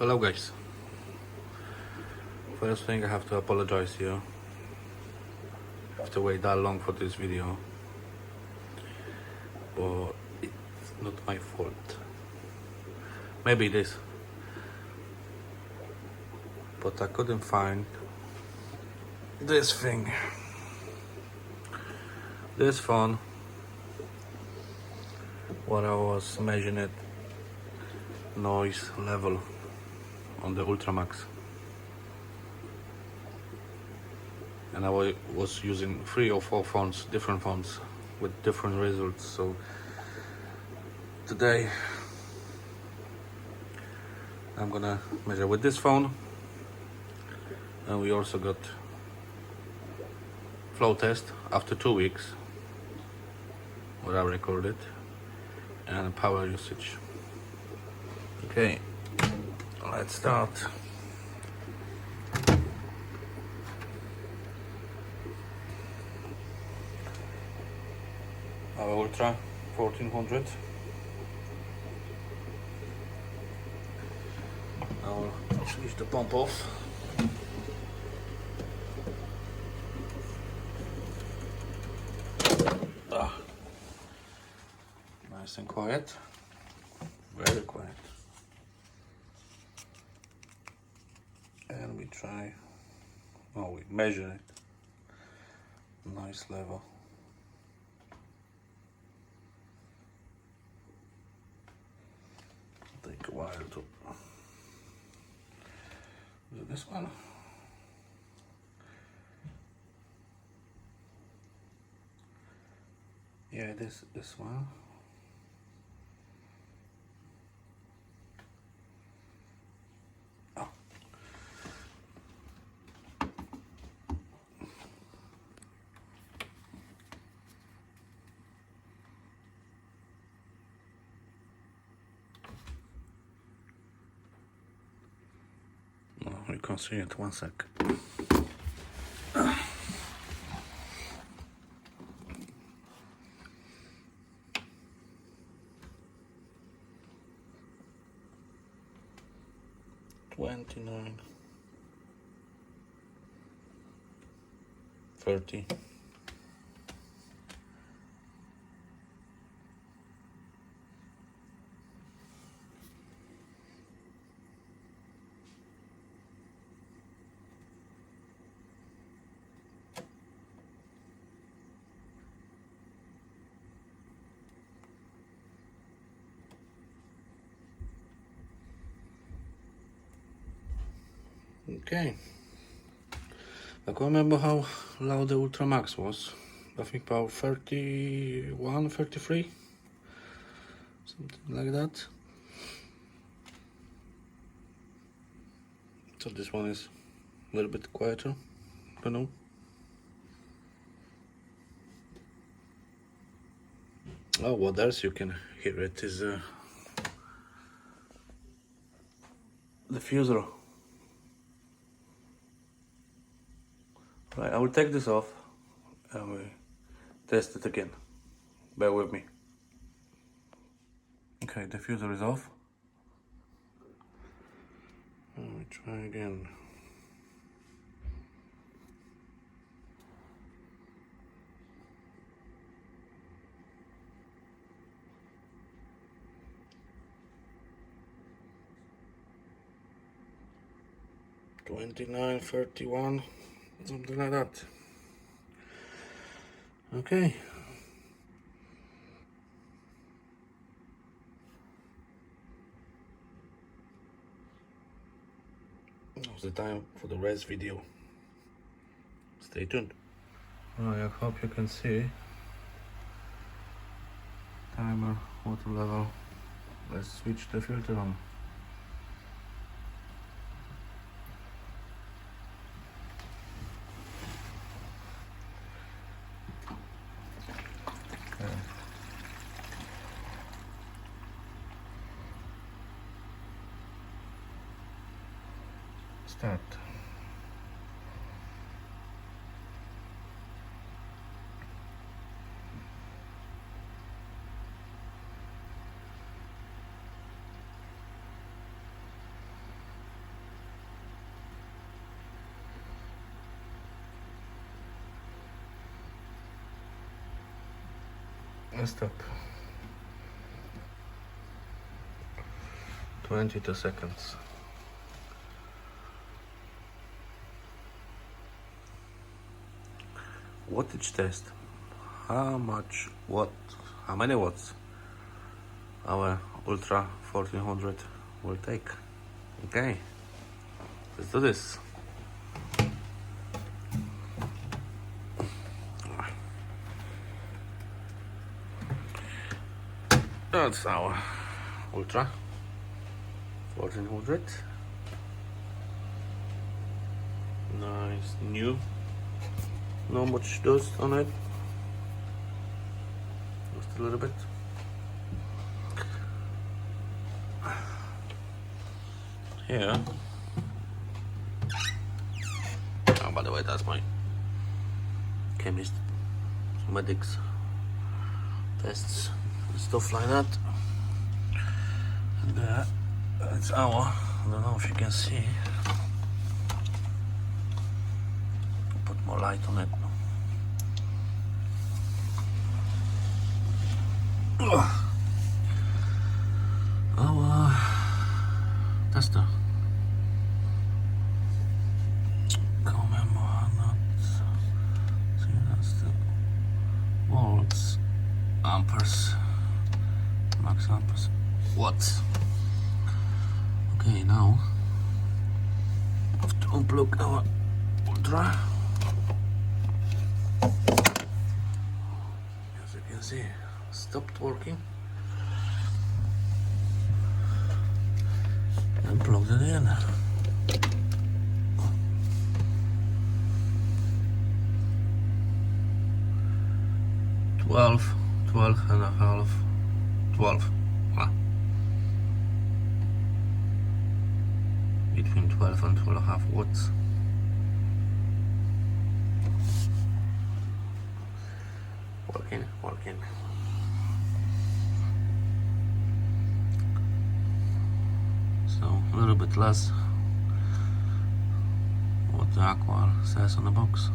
Hello guys, first thing I have to apologize here. I have to wait that long for this video, but it's not my fault. Maybe it is, but I couldn't find this thing, this phone, what I was measuring it noise level on the Ultramax, and I was using 3 or 4 phones, different phones with different results. So today I'm gonna measure with this phone, and we also got flow test after 2 weeks what I recorded, and power usage. Okay, let's start. Our Ultra 1400. I'll switch the pump off. Nice and quiet, very quiet. And we try, we measure it, nice level. Take a while to, is it this one? Yeah, this one. We can see it, 1 sec. $29, $30. Okay, I can't remember how loud the Ultramax was. I think about 31, 33, something like that. So this one is a little bit quieter, don't know. Oh, what else you can hear it is the diffuser. Right, I will take this off and we test it again. Bear with me. Okay, diffuser is off. And we try again. $29, $31, something like that. Okay. Now's the time for the rest video. Stay tuned. Right, I hope you can see. Timer, water level. Let's switch the filter on. Start. and stop. 22 seconds. Wattage test. How many watts our Ultra 1400 will take? Okay, let's do this. That's our Ultra 1400. Nice new. Not much dust on it. Just a little bit. Here. Oh, by the way, that's my chemist, medics tests and stuff like that. And it's our, I don't know if you can see. Put more light on it. Our tester. Can't remember not. See, that's the volts, amperes, max amperes, watts. Okay, now have to unplug our Ultra. As you can see, stopped working. And plugged it in. Twelve and a half. 12. Between 12 and 12.5 watts. Working. So a little bit less what the AquaEl says on the box.